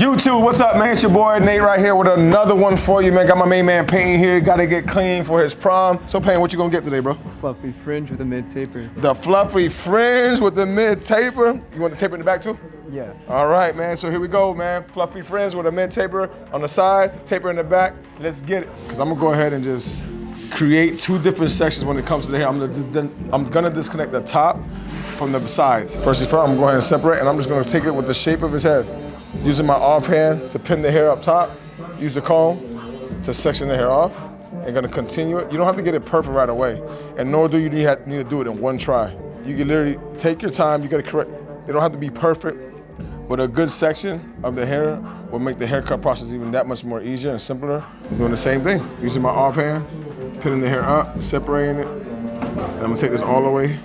YouTube, what's up, man? It's your boy Nate right here with another one for you, man. Got my main man Payne here. Got to get clean for his prom. So Payne, what you gonna get today, bro? Fluffy fringe with a mid taper. The fluffy fringe with the mid taper. You want the taper in the back too? Yeah. All right, man. So here we go, man. Fluffy fringe with a mid taper on the side, taper in the back. Let's get it. Cause I'm gonna go ahead and just create two different sections when it comes to the hair. I'm gonna disconnect the top from the sides. First things first, I'm gonna go ahead and separate, and I'm just gonna take it with the shape of his head. Using my offhand to pin the hair up top, use the comb to section the hair off, and gonna continue it. You don't have to get it perfect right away, and nor do you need to do it in one try. You can literally take your time, you gotta correct. It don't have to be perfect, but a good section of the hair will make the haircut process even that much more easier and simpler. I'm doing the same thing, using my offhand, pinning the hair up, separating it, and I'm gonna take this all the way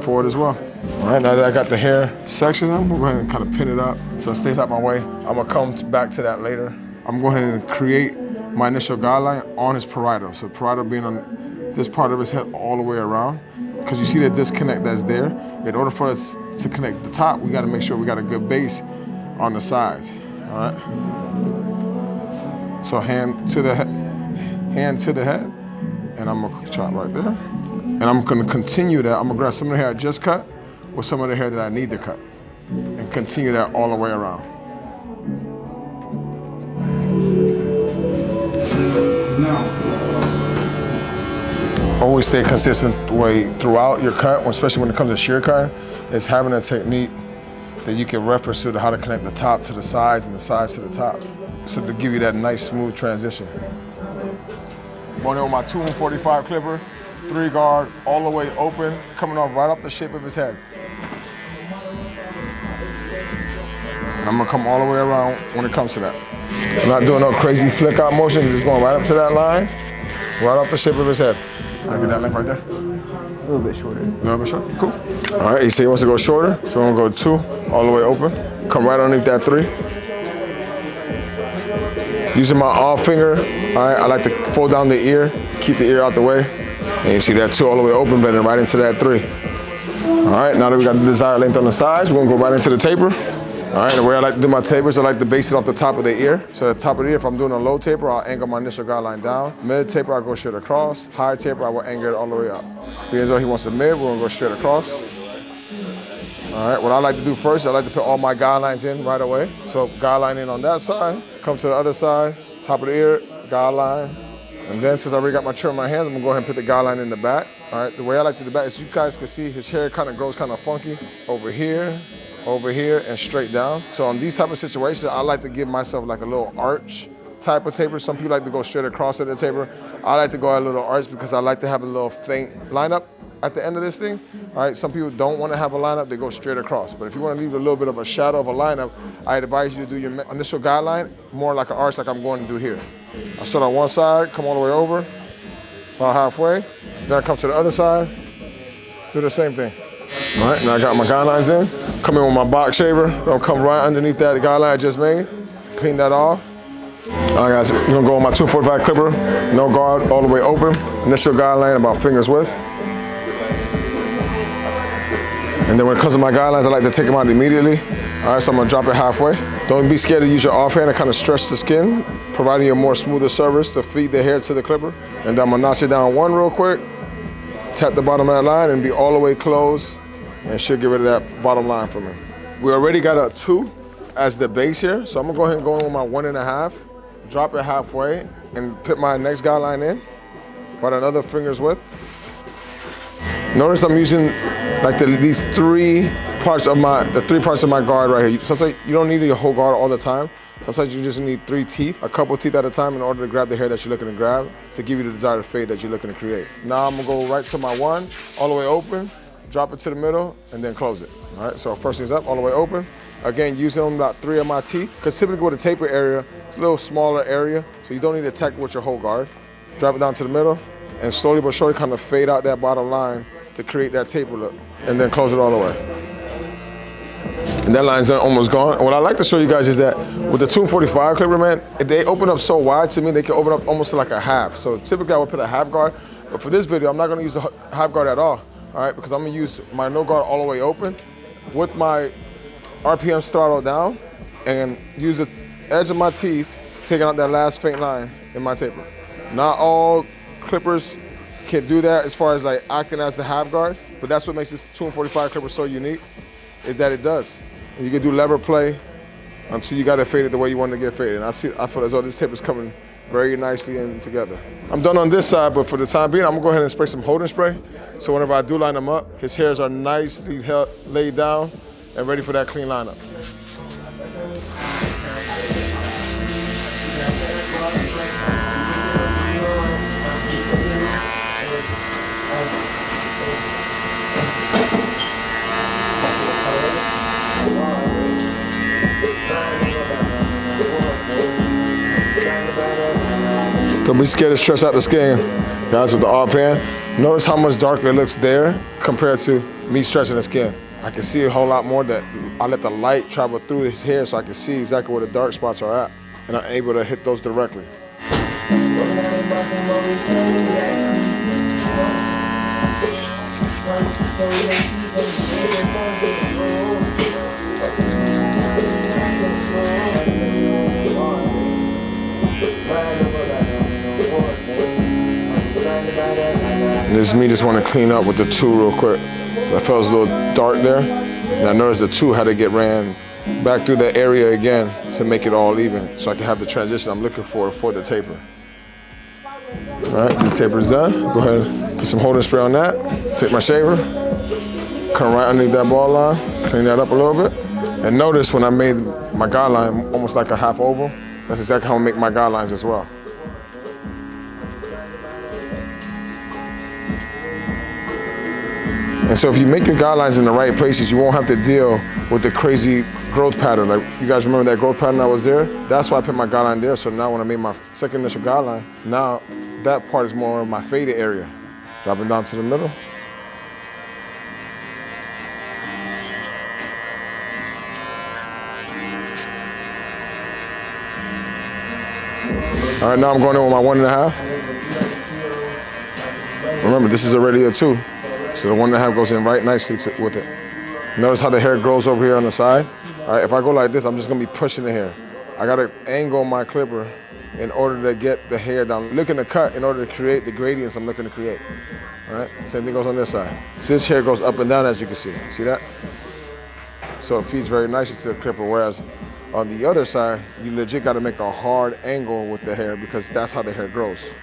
forward as well. All right, now that I got the hair section, I'm gonna go ahead and kind of pin it up so it stays out my way. I'm gonna come back to that later. I'm going to create my initial guideline on his parietal. So parietal being on this part of his head all the way around. Because you see the disconnect that's there. In order for us to connect the top, we gotta make sure we got a good base on the sides, all right? So hand to the head, and I'm gonna chop right there. And I'm gonna continue that. I'm gonna grab some of the hair I just cut with some of the hair that I need to cut and continue that all the way around. Always stay consistent way throughout your cut, especially when it comes to shear cutting, is having a technique that you can reference to how to connect the top to the sides and the sides to the top. So to give you that nice smooth transition. Going in with my Tomb45 clipper, 3 guard, all the way open, coming off right off the shape of his head. And I'm gonna come all the way around when it comes to that. I'm not doing no crazy flick out motion, just going right up to that line, right off the shape of his head. Can I get that length right there? A little bit shorter. A little bit shorter, cool. All right, he said he wants to go shorter, so I'm gonna go 2, all the way open. Come right underneath that 3. Using my off finger, all right, I like to fold down the ear, keep the ear out the way. And you see that 2 all the way open, bending right into that 3. All right, now that we got the desired length on the sides, we're gonna go right into the taper. All right, the way I like to do my tapers, I like to base it off the top of the ear. So the top of the ear, if I'm doing a low taper, I'll angle my initial guideline down. Mid taper, I'll go straight across. High taper, I will angle it all the way up. Being as though he wants a mid, we're gonna go straight across. All right, what I like to do first, I like to put all my guidelines in right away. So guideline in on that side, come to the other side, top of the ear, guideline. And then since I already got my trim in my hands, I'm gonna go ahead and put the guideline in the back. All right, the way I like to do the back is you guys can see his hair kind of grows kind of funky over here, and straight down. So on these type of situations, I like to give myself like a little arch type of taper. Some people like to go straight across at the taper. I like to go a little arch because I like to have a little faint lineup at the end of this thing. All right, some people don't want to have a lineup, they go straight across. But if you want to leave a little bit of a shadow of a lineup, I advise you to do your initial guideline more like an arch like I'm going to do here. I start on one side, come all the way over, about halfway. Then I come to the other side, do the same thing. All right, now I got my guidelines in. Come in with my box shaver. Gonna come right underneath that guideline I just made. Clean that off. All right, guys, we're gonna go with my Tomb45 clipper. No guard, all the way open. Initial guideline about fingers width. And then when it comes to my guidelines, I like to take them out immediately. All right, so I'm gonna drop it halfway. Don't be scared to use your offhand to kind of stretch the skin, providing you a more smoother surface to feed the hair to the clipper. And then I'm gonna notch it down 1 real quick. Tap the bottom of that line and be all the way closed, and should get rid of that bottom line for me. We already got a 2 as the base here, so I'm gonna go ahead and go in with my 1.5, drop it halfway, and put my next guideline in, about another finger's width. Notice I'm using like these 3 parts of my guard right here. Sometimes you don't need your whole guard all the time. Sometimes you just need 3 teeth, a couple teeth at a time in order to grab the hair that you're looking to grab to give you the desired fade that you're looking to create. Now I'm gonna go right to my 1, all the way open, drop it to the middle, and then close it. All right, so first thing's up, all the way open. Again, using about 3 of my teeth, because typically with a taper area, it's a little smaller area, so you don't need to tackle with your whole guard. Drop it down to the middle, and slowly but surely kind of fade out that bottom line to create that taper look, and then close it all the way. And that line's almost gone. And what I like to show you guys is that with the Tomb45 clipper, man, they open up so wide to me, they can open up almost to like a half. So typically I would put a half guard, but for this video, I'm not gonna use the half guard at all right? Because I'm gonna use my no guard all the way open with my RPM throttle down, and use the edge of my teeth, taking out that last faint line in my taper. Not all clippers can do that as far as like acting as the half guard, but that's what makes this Tomb45 clipper so unique, is that it does. And you can do lever play until you got it faded the way you want to get faded. And I feel as though this taper's coming very nicely in together. I'm done on this side, but for the time being, I'm gonna go ahead and spray some holding spray. So whenever I do line them up, his hairs are nicely laid down and ready for that clean lineup. Don't be scared to stretch out the skin, guys, with the offhand. Notice how much darker it looks there compared to me stretching the skin. I can see a whole lot more that I let the light travel through his hair so I can see exactly where the dark spots are at, and I'm able to hit those directly. And this is me just want to clean up with the two real quick. I felt it was a little dark there. And I noticed the two had to get ran back through the area again to make it all even, so I can have the transition I'm looking for the taper. All right, this taper is done. Go ahead and put some holding spray on that. Take my shaver, come right underneath that ball line, clean that up a little bit. And notice when I made my guideline almost like a half oval, that's exactly how I make my guidelines as well. And so if you make your guidelines in the right places, you won't have to deal with the crazy growth pattern. Like, you guys remember that growth pattern that was there? That's why I put my guideline there. So now when I made my second initial guideline, now that part is more of my faded area. Dropping down to the middle. All right, now I'm going in with my 1.5. Remember, this is already a 2. So the 1.5 goes in right nicely with it. Notice how the hair grows over here on the side. All right, if I go like this, I'm just gonna be pushing the hair. I gotta angle my clipper in order to get the hair down. Looking to cut in order to create the gradients I'm looking to create. All right, same thing goes on this side. This hair goes up and down, as you can see. See that? So it feeds very nicely to the clipper, whereas on the other side, you legit gotta make a hard angle with the hair because that's how the hair grows.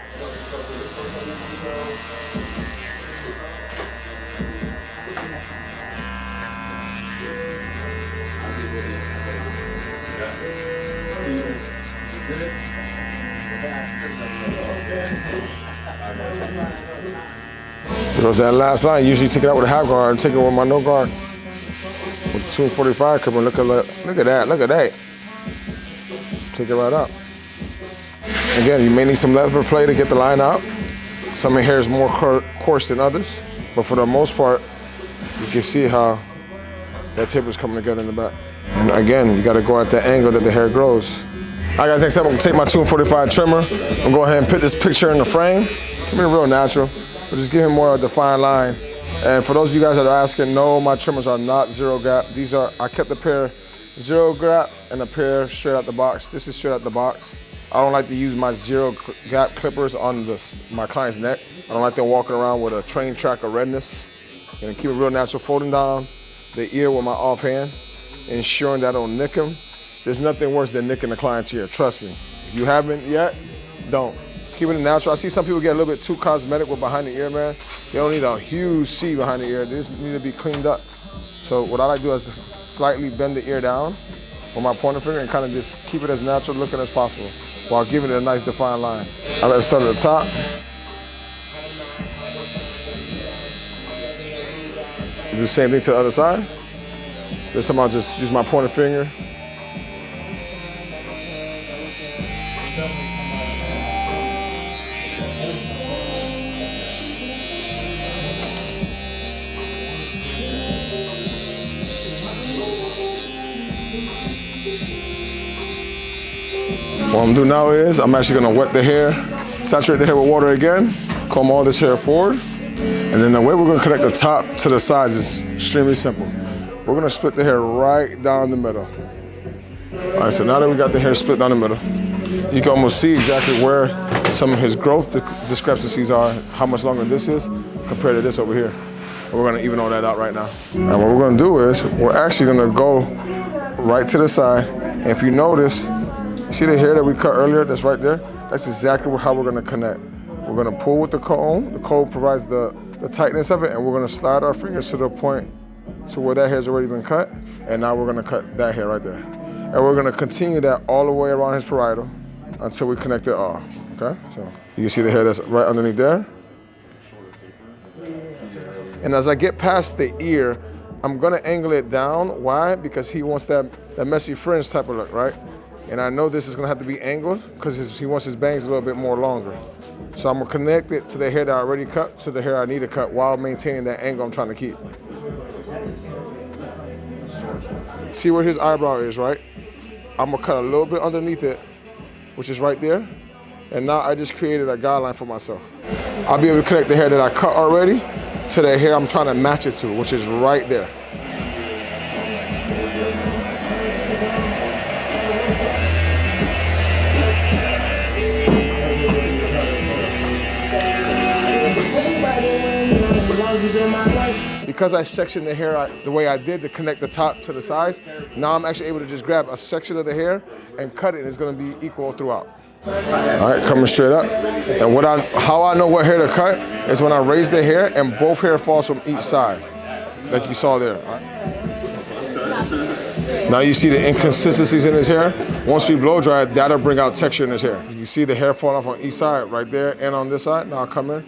Goes that last line. Usually take it out with a half guard and take it with my no guard. With the Tomb45 clipper, look at that, look at that. Take it right up. Again, you may need some lever play to get the line out. Some of your hair is more coarse than others, but for the most part, you can see how that taper is coming together in the back. And again, you got to go at the angle that the hair grows. All right, guys, next up, I'm gonna take my Tomb45 trimmer. I'm gonna go ahead and put this picture in the frame. Keep it real natural, but just give him more of a defined line. And for those of you guys that are asking, no, my trimmers are not zero gap. These are, I kept a pair zero gap and a pair straight out the box. This is straight out the box. I don't like to use my zero gap clippers on my client's neck. I don't like them walking around with a train track of redness. And keep it real natural, folding down the ear with my offhand, ensuring that I don't nick him. There's nothing worse than nicking the client's ear, trust me. If you haven't yet, don't. Keep it natural. I see some people get a little bit too cosmetic with behind the ear, man. They don't need a huge C behind the ear. They just need to be cleaned up. So what I like to do is slightly bend the ear down with my pointer finger and kind of just keep it as natural looking as possible while giving it a nice defined line. I let it start at the top. Do the same thing to the other side. This time I'll just use my pointer finger. What I'm gonna do now is I'm actually gonna wet the hair, saturate the hair with water again, comb all this hair forward, and then the way we're gonna connect the top to the sides is extremely simple. We're gonna split the hair right down the middle. All right, so now that we got the hair split down the middle, you can almost see exactly where some of his growth discrepancies are, how much longer this is compared to this over here. And we're gonna even all that out right now. And what we're gonna do is, we're actually gonna go right to the side. And if you notice, see the hair that we cut earlier that's right there? That's exactly how we're gonna connect. We're gonna pull with the comb. The comb provides the tightness of it, and we're gonna slide our fingers to the point to where that hair's already been cut. And now we're gonna cut that hair right there. And we're gonna continue that all the way around his parietal until we connect it all, okay? So you can see the hair that's right underneath there. And as I get past the ear, I'm gonna angle it down. Why? Because he wants that messy fringe type of look, right? And I know this is gonna have to be angled because he wants his bangs a little bit more longer. So I'm gonna connect it to the hair that I already cut to the hair I need to cut while maintaining that angle I'm trying to keep. See where his eyebrow is, right? I'm gonna cut a little bit underneath it, which is right there. And now I just created a guideline for myself. I'll be able to connect the hair that I cut already to the hair I'm trying to match it to, which is right there. Because I sectioned the hair the way I did to connect the top to the sides, now I'm actually able to just grab a section of the hair and cut it, and it's gonna be equal throughout. All right, coming straight up. And how I know what hair to cut is when I raise the hair and both hair falls from each side, like you saw there. All right. Now you see the inconsistencies in his hair. Once we blow dry it, that'll bring out texture in his hair. You see the hair falling off on each side, right there and on this side. Now I'll come in,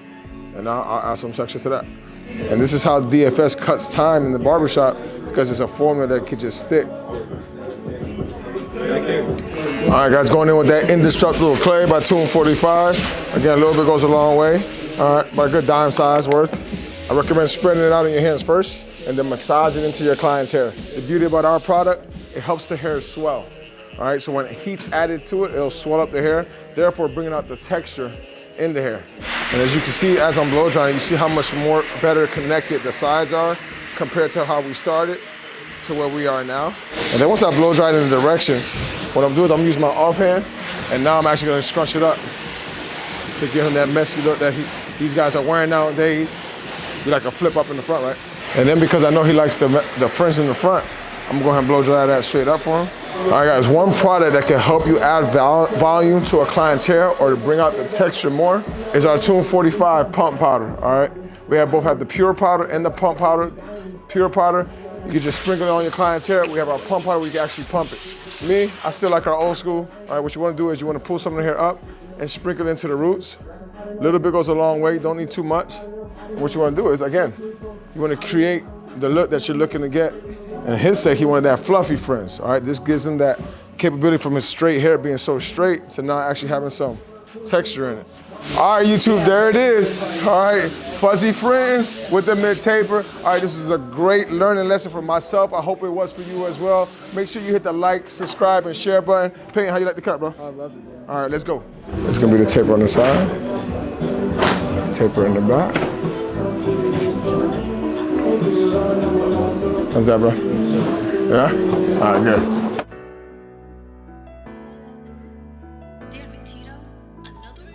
and now I'll add some texture to that. And this is how DFS cuts time in the barbershop, because it's a formula that could just stick. All right, guys, going in with that indestructible clay by Tomb45. Again, a little bit goes a long way. All right, by a good dime size worth. I recommend spreading it out in your hands first and then massage it into your client's hair. The beauty about our product, it helps the hair swell. All right, so when heat's added to it, it'll swell up the hair, therefore bringing out the texture in the hair. And as you can see, as I'm blow drying, you see how much more better connected the sides are compared to how we started to where we are now. And then once I blow dry it in the direction, what I'm doing is I'm using my offhand, and now I'm actually gonna scrunch it up to give him that messy look that these guys are wearing nowadays. Be like a flip up in the front, right? And then because I know he likes the fringe in the front, I'm gonna go ahead and blow dry that straight up for him. All right, guys, one product that can help you add volume to a client's hair or to bring out the texture more is our Tomb45 pump powder, all right? We both have the pure powder and the pump powder. Pure powder, you can just sprinkle it on your client's hair. We have our pump powder where you can actually pump it. Me, I still like our old school. All right, what you wanna do is you wanna pull some of the hair up and sprinkle it into the roots. A little bit goes a long way, don't need too much. What you wanna do is, again, you wanna create the look that you're looking to get. And in his sake, he wanted that fluffy fringe, all right? This gives him that capability from his straight hair being so straight to now actually having some texture in it. All right, YouTube, there it is. All right, fuzzy fringe with the mid-taper. All right, this was a great learning lesson for myself. I hope it was for you as well. Make sure you hit the like, subscribe, and share button. Peyton, how you like the cut, bro? I love it, man. All right, let's go. It's gonna be the taper on the side, taper in the back. How's that, bro? Yeah? All right, good. Damn it, Tito. Another